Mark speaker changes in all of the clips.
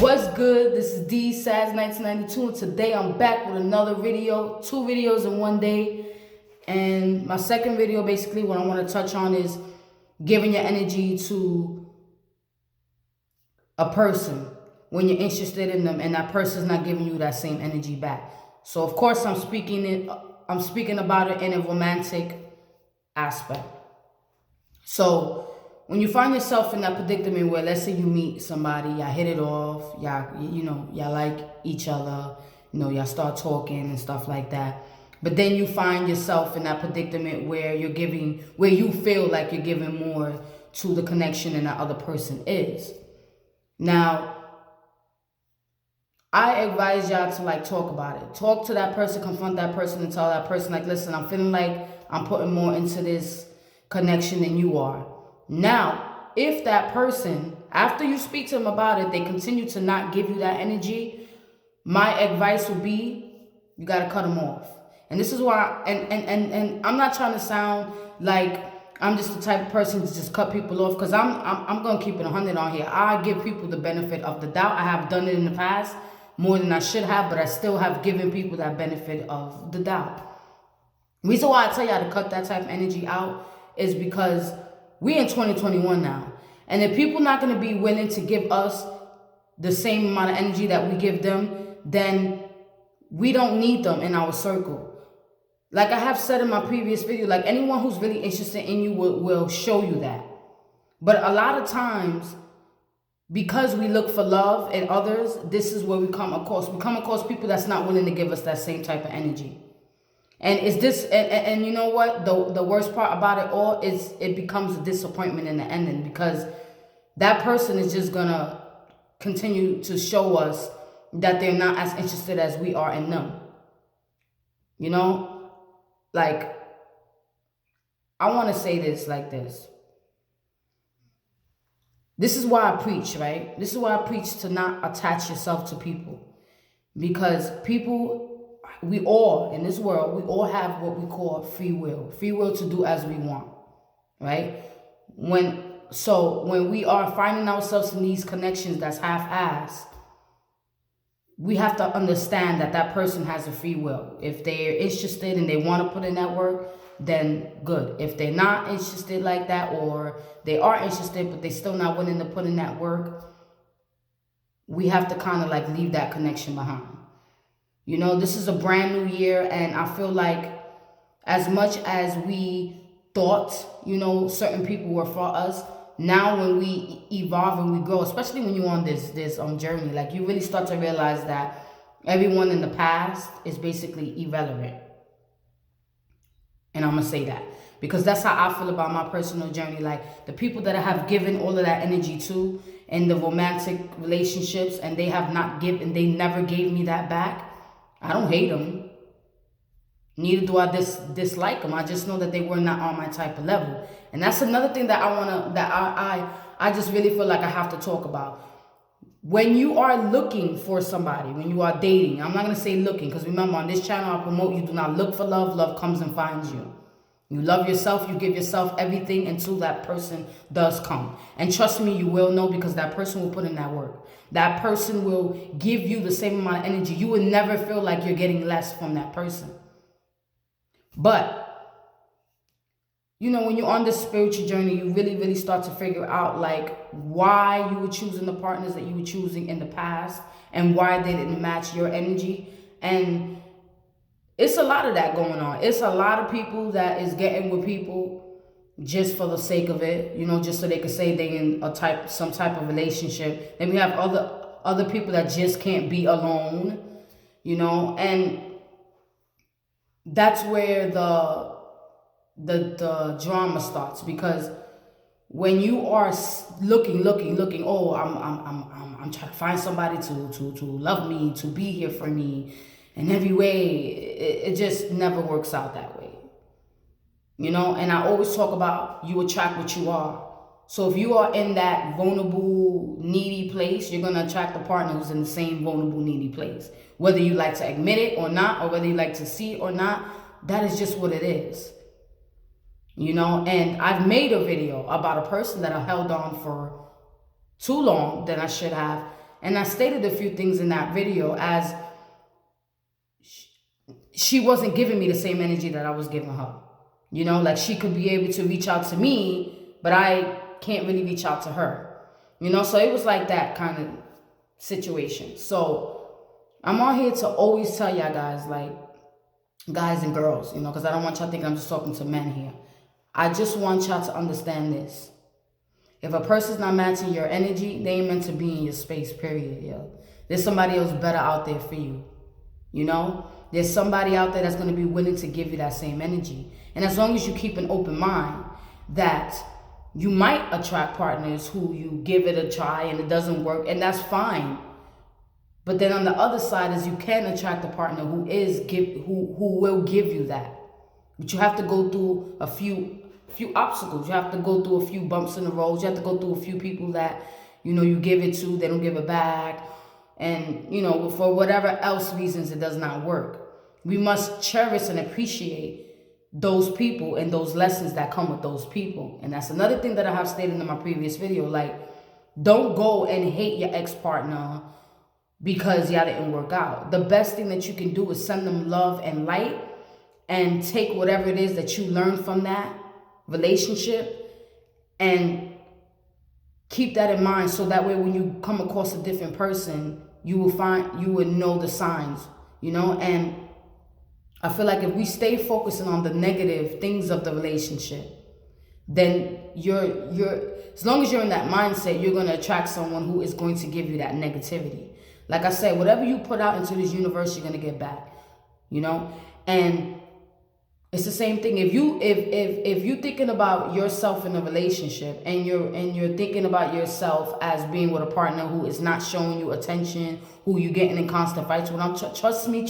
Speaker 1: What's good? This is D Saz 1992, and today I'm back with another video. 2 videos in one day. And my second video, basically, what I want to touch on is giving your energy to a person when you're interested in them, and that person's not giving you that same energy back. So, of course, I'm speaking about it in a romantic aspect. So, when you find yourself in that predicament where, let's say you meet somebody, y'all hit it off, y'all like each other, y'all start talking and stuff like that. But then you find yourself in that predicament where you feel like you're giving more to the connection than that other person is. Now, I advise y'all to talk about it. Talk to that person, confront that person, and tell that person, listen, I'm feeling like I'm putting more into this connection than you are. Now, if that person, after you speak to them about it, they continue to not give you that energy, my advice would be, you got to cut them off. And this is why, and I'm not trying to sound like I'm just the type of person to just cut people off, because I'm going to keep it 100 on here. I give people the benefit of the doubt. I have done it in the past more than I should have, but I still have given people that benefit of the doubt. The reason why I tell y'all to cut that type of energy out is because we in 2021 now. And if people not going to be willing to give us the same amount of energy that we give them, then we don't need them in our circle. Like I have said in my previous video, anyone who's really interested in you will show you that. But a lot of times, because we look for love in others, this is where we come across. We come across people that's not willing to give us that same type of energy. And is this, and you know what? The worst part about it all is it becomes a disappointment in the ending, because that person is just gonna continue to show us that they're not as interested as we are in them. I want to say this like this. This is why I preach, right? This is why I preach to not attach yourself to people. Because people, we all, in this world, we all have what we call free will. Free will to do as we want, right? When we are finding ourselves in these connections that's half-assed, we have to understand that that person has a free will. If they're interested and they want to put in that work, then good. If they're not interested like that, or they are interested but they're still not willing to put in that work, we have to kind of leave that connection behind. This is a brand new year, and I feel like as much as we thought, certain people were for us, now when we evolve and we grow, especially when you're on this journey, you really start to realize that everyone in the past is basically irrelevant. And I'm going to say that because that's how I feel about my personal journey. The people that I have given all of that energy to in the romantic relationships, and they never gave me that back, I don't hate them. Neither do I dislike them. I just know that they were not on my type of level. And that's another thing that I just really feel like I have to talk about. When you are looking for somebody, when you are dating, I'm not going to say looking, because remember, on this channel I promote you do not look for love. Love comes and finds you. You love yourself, you give yourself everything until that person does come. And trust me, you will know, because that person will put in that work. That person will give you the same amount of energy. You will never feel like you're getting less from that person. But, when you're on this spiritual journey, you really, really start to figure out, why you were choosing the partners that you were choosing in the past, and why they didn't match your energy. And it's a lot of that going on. It's a lot of people that is getting with people just for the sake of it, just so they can say they in some type of relationship. Then we have other people that just can't be alone, and that's where the drama starts. Because when you are looking, oh, I'm trying to find somebody to love me, to be here for me in every way, it just never works out that way. And I always talk about you attract what you are. So if you are in that vulnerable, needy place, you're going to attract a partner who's in the same vulnerable, needy place. Whether you like to admit it or not, or whether you like to see it or not, that is just what it is. And I've made a video about a person that I held on for too long than I should have. And I stated a few things in that video as she wasn't giving me the same energy that I was giving her. You know, like she could be able to reach out to me, but I can't really reach out to her. You know, so it was like that kind of situation. So I'm on here to always tell y'all guys, like, guys and girls, you know, because I don't want y'all thinking I'm just talking to men here. I just want y'all to understand this. If a person's not matching your energy, they ain't meant to be in your space, period, yo. There's somebody else better out there for you, you know? There's somebody out there that's going to be willing to give you that same energy. And as long as you keep an open mind that you might attract partners who you give it a try and it doesn't work, and that's fine. But then on the other side is you can attract a partner who will give you that. But you have to go through a few obstacles. You have to go through a few bumps in the road. You have to go through a few people that, you know, you give it to, they don't give it back. And, you know, for whatever else reasons, it does not work. We must cherish and appreciate those people and those lessons that come with those people. And that's another thing that I have stated in my previous video. Like, don't go and hate your ex-partner because y'all didn't work out. The best thing that you can do is send them love and light and take whatever it is that you learned from that relationship and keep that in mind, so that way when you come across a different person, you would know the signs, you know. And I feel like if we stay focusing on the negative things of the relationship, then you're as long as you're in that mindset, you're going to attract someone who is going to give you that negativity. Like I said, whatever you put out into this universe, you're going to get back, you know. And it's the same thing. If you're thinking about yourself in a relationship and you're thinking about yourself as being with a partner who is not showing you attention, who you're getting in constant fights with, trust me,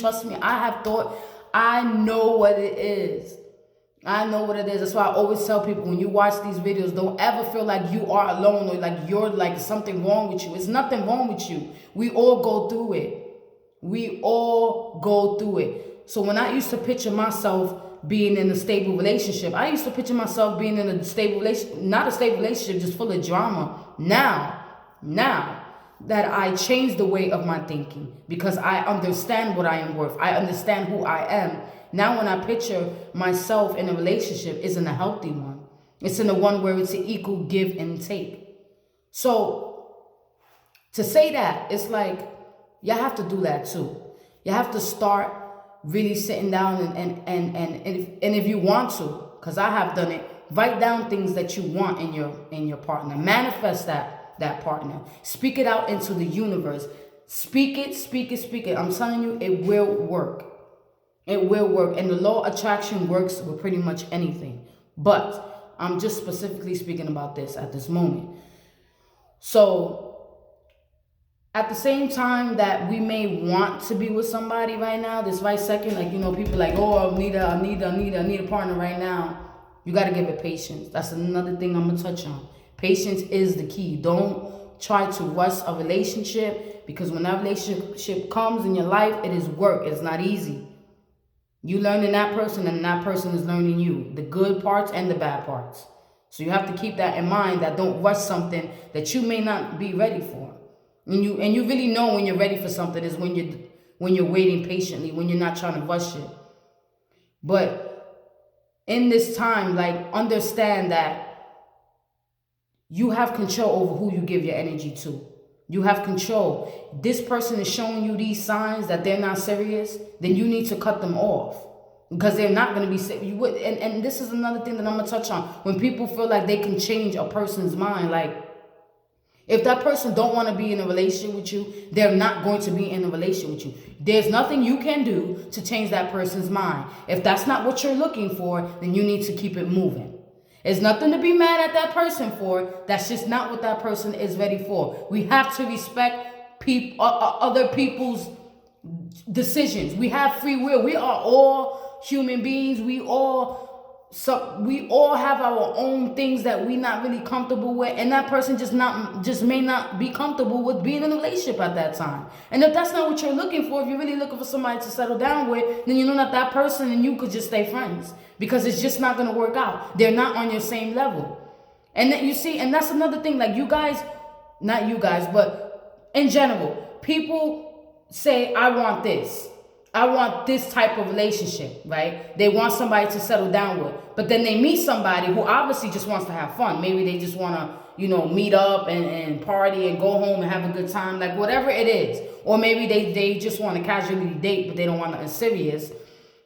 Speaker 1: I know what it is. I know what it is. That's why I always tell people, when you watch these videos, don't ever feel like you are alone or like you're like something wrong with you. It's nothing wrong with you. We all go through it. So when I used to picture myself being in a stable relationship, I used to picture myself being in a stable relationship, not a stable relationship, just full of drama. Now that I changed the way of my thinking, because I understand what I am worth. I understand who I am. Now when I picture myself in a relationship, it's in a healthy one. It's in the one where it's an equal give and take. So to say that, it's like, you have to do that too. You have to start really sitting down and if you want to, because I have done it, write down things that you want in your partner. Manifest that partner. Speak it out into the universe. Speak it. I'm telling you, it will work. It will work. And the law of attraction works with pretty much anything. But I'm just specifically speaking about this at this moment. So at the same time that we may want to be with somebody right now, this right second, like, you know, people like, oh, I need a partner right now. You got to give it patience. That's another thing I'm going to touch on. Patience is the key. Don't try to rush a relationship, because when that relationship comes in your life, it is work. It's not easy. You learning that person and that person is learning you, the good parts and the bad parts. So you have to keep that in mind, that don't rush something that you may not be ready for. And you really know when you're ready for something is when you're waiting patiently, when you're not trying to rush it. But in this time, like, understand that you have control over who you give your energy to. You have control. This person is showing you these signs that they're not serious, then you need to cut them off, because they're not going to be serious. And this is another thing that I'm going to touch on. When people feel like they can change a person's mind, like, if that person don't want to be in a relationship with you, they're not going to be in a relationship with you. There's nothing you can do to change that person's mind. If that's not what you're looking for, then you need to keep it moving. There's nothing to be mad at that person for. That's just not what that person is ready for. We have to respect other people's decisions. We have free will. We are all human beings. We all have our own things that we're not really comfortable with, and that person just may not be comfortable with being in a relationship at that time. And if that's not what you're looking for, if you're really looking for somebody to settle down with, then you know that person and you could just stay friends, because it's just not going to work out. They're not on your same level. And then you see, and that's another thing, like, not you guys, but in general, people say, I want this. I want this type of relationship, right? They want somebody to settle down with. But then they meet somebody who obviously just wants to have fun. Maybe they just want to, meet up and party and go home and have a good time, like whatever it is. Or maybe they just want to casually date, but they don't want nothing serious.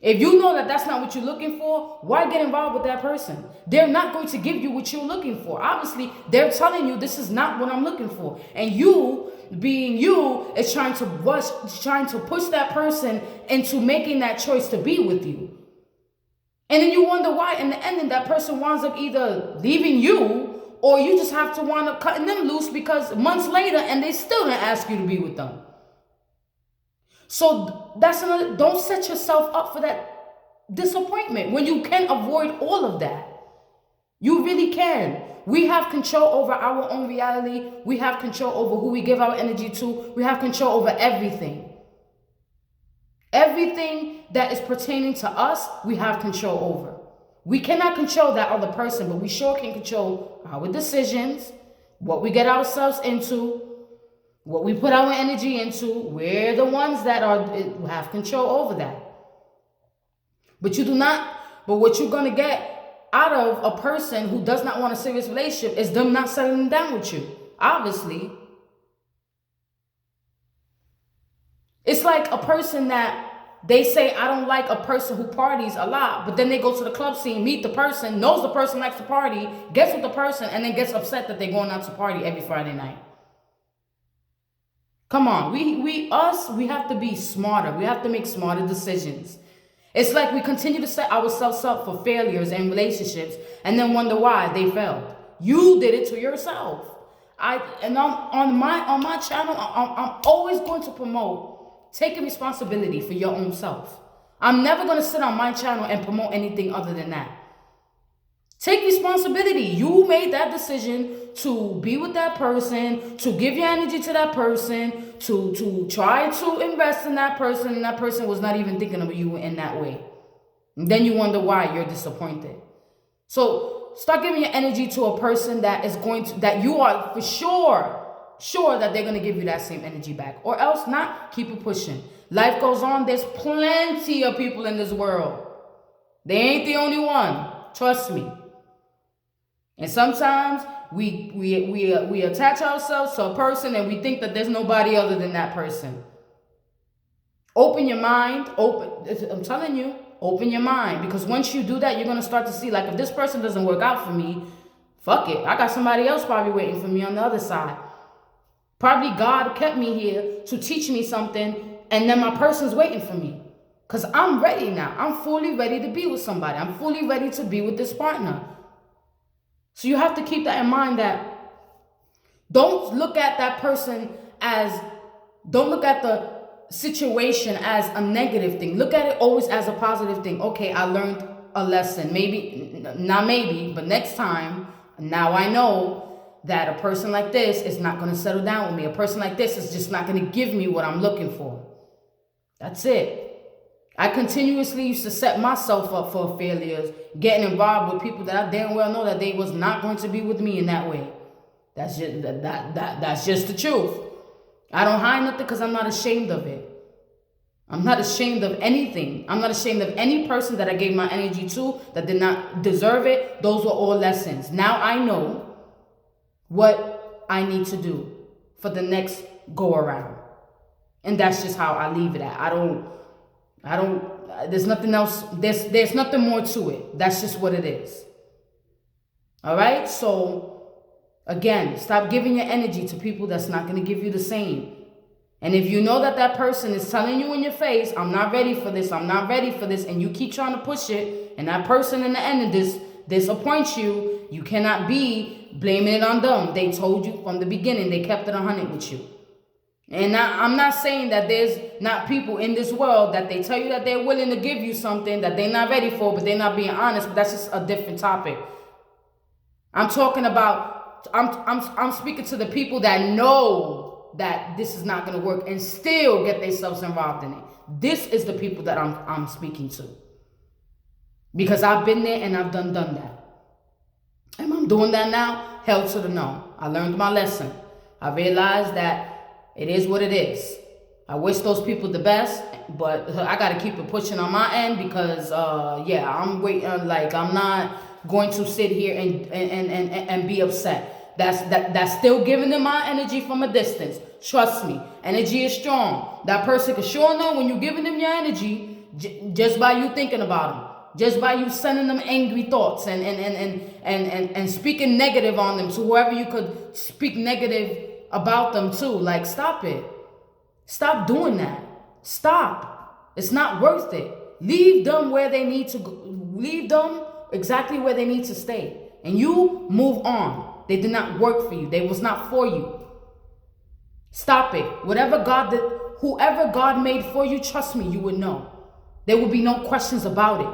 Speaker 1: If you know that that's not what you're looking for, why get involved with that person? They're not going to give you what you're looking for. Obviously, they're telling you this is not what I'm looking for. And you, being you, is trying to push that person into making that choice to be with you. And then you wonder why in the ending that person winds up either leaving you, or you just have to wind up cutting them loose because months later and they still didn't ask you to be with them. So that's another, don't set yourself up for that disappointment when you can avoid all of that. You really can. We have control over our own reality. We have control over who we give our energy to. We have control over everything. Everything that is pertaining to us, we have control over. We cannot control that other person, but we sure can control our decisions, what we get ourselves into, what we put our energy into. We're the ones that have control over that. But what you're going to get out of a person who does not want a serious relationship is them not settling down with you. Obviously. It's like a person that they say, I don't like a person who parties a lot, but then they go to the club scene, meet the person, knows the person likes to party, gets with the person, and then gets upset that they're going out to party every Friday night. Come on, we have to be smarter. We have to make smarter decisions. It's like we continue to set ourselves up for failures in relationships and then wonder why they failed. You did it to yourself. On my channel, I'm always going to promote taking responsibility for your own self. I'm never going to sit on my channel and promote anything other than that. Take responsibility. You made that decision to be with that person, to give your energy to that person, to try to invest in that person, and that person was not even thinking of you in that way. And then you wonder why you're disappointed. So start giving your energy to a person that you are for sure that they're going to give you that same energy back. Or else not, keep it pushing. Life goes on. There's plenty of people in this world. They ain't the only one. Trust me. And sometimes we attach ourselves to a person and we think that there's nobody other than that person. Open your mind. I'm telling you, open your mind. Because once you do that, you're going to start to see, like, if this person doesn't work out for me, fuck it. I got somebody else probably waiting for me on the other side. Probably God kept me here to teach me something, and then my person's waiting for me. Because I'm ready now. I'm fully ready to be with somebody. I'm fully ready to be with this partner. So you have to keep that in mind, that don't look at the situation as a negative thing. Look at it always as a positive thing. Okay, I learned a lesson. But next time, now I know that a person like this is not going to settle down with me. A person like this is just not going to give me what I'm looking for. That's it. I continuously used to set myself up for failures, getting involved with people that I damn well know that they was not going to be with me in that way. That's just the truth. I don't hide nothing because I'm not ashamed of it. I'm not ashamed of anything. I'm not ashamed of any person that I gave my energy to that did not deserve it. Those were all lessons. Now I know what I need to do for the next go around. And that's just how I leave it at. There's nothing else. There's nothing more to it. That's just what it is. All right. So again, stop giving your energy to people that's not going to give you the same. And if you know that person is telling you in your face, I'm not ready for this, I'm not ready for this, and you keep trying to push it, and that person in the end disappoints you, you cannot be blaming it on them. They told you from the beginning. They kept it 100 with you. And I'm not saying that there's not people in this world that they tell you that they're willing to give you something that they're not ready for, but they're not being honest. But that's just a different topic. I'm talking about, I'm speaking to the people that know that this is not going to work and still get themselves involved in it. This is the people that I'm speaking to. Because I've been there and I've done that. And I'm doing that now. Hell to the no. I learned my lesson. I realized that It is what it is. I wish those people the best, but I gotta keep it pushing on my end because I'm waiting. Like, I'm not going to sit here and be upset. That's still giving them my energy from a distance. Trust me, energy is strong. That person can sure know when you're giving them your energy just by you thinking about them. Just by you sending them angry thoughts and speaking negative on them to whoever you could speak negative about them to. Like, stop it. Stop doing that. Stop. It's not worth it. Leave them where they need to go. Leave them exactly where they need to stay. And you move on. They did not work for you. They was not for you. Stop it. Whoever God made for you, trust me, you would know. There will be no questions about it.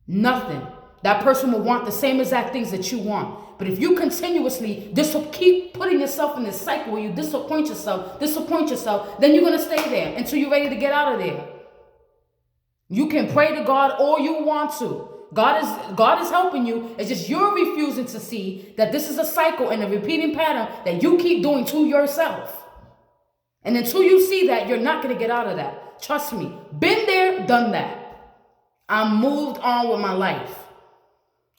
Speaker 1: Nothing. That person will want the same exact things that you want. But if you continuously keep putting yourself in this cycle where you disappoint yourself, then you're going to stay there until you're ready to get out of there. You can pray to God all you want to. God is helping you. It's just you're refusing to see that this is a cycle and a repeating pattern that you keep doing to yourself. And until you see that, you're not going to get out of that. Trust me. Been there, done that. I'm moved on with my life.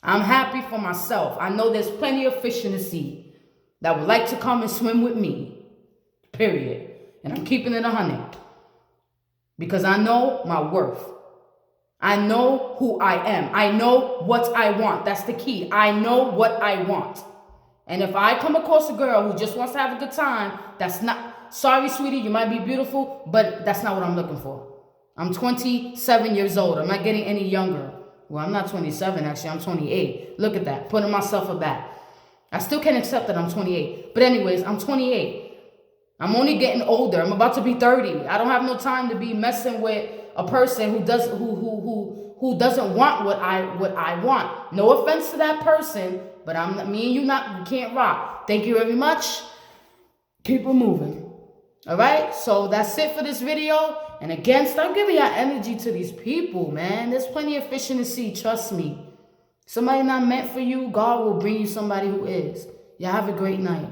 Speaker 1: I'm happy for myself. I know there's plenty of fish in the sea that would like to come and swim with me. Period. And I'm keeping it 100. Because I know my worth. I know who I am. I know what I want. That's the key. I know what I want. And if I come across a girl who just wants to have a good time, that's not... Sorry, sweetie, you might be beautiful, but that's not what I'm looking for. I'm 27 years old. I'm not getting any younger. Well, I'm not 27, actually. I'm 28. Look at that. Putting myself aback. I still can't accept that I'm 28. But anyways, I'm 28. I'm only getting older. I'm about to be 30. I don't have no time to be messing with a person who doesn't want what I want. No offense to that person, but me and you can't rock. Thank you very much. Keep it moving. All right? So that's it for this video. And again, stop giving your energy to these people, man. There's plenty of fish in the sea, trust me. Somebody not meant for you, God will bring you somebody who is. Y'all have a great night.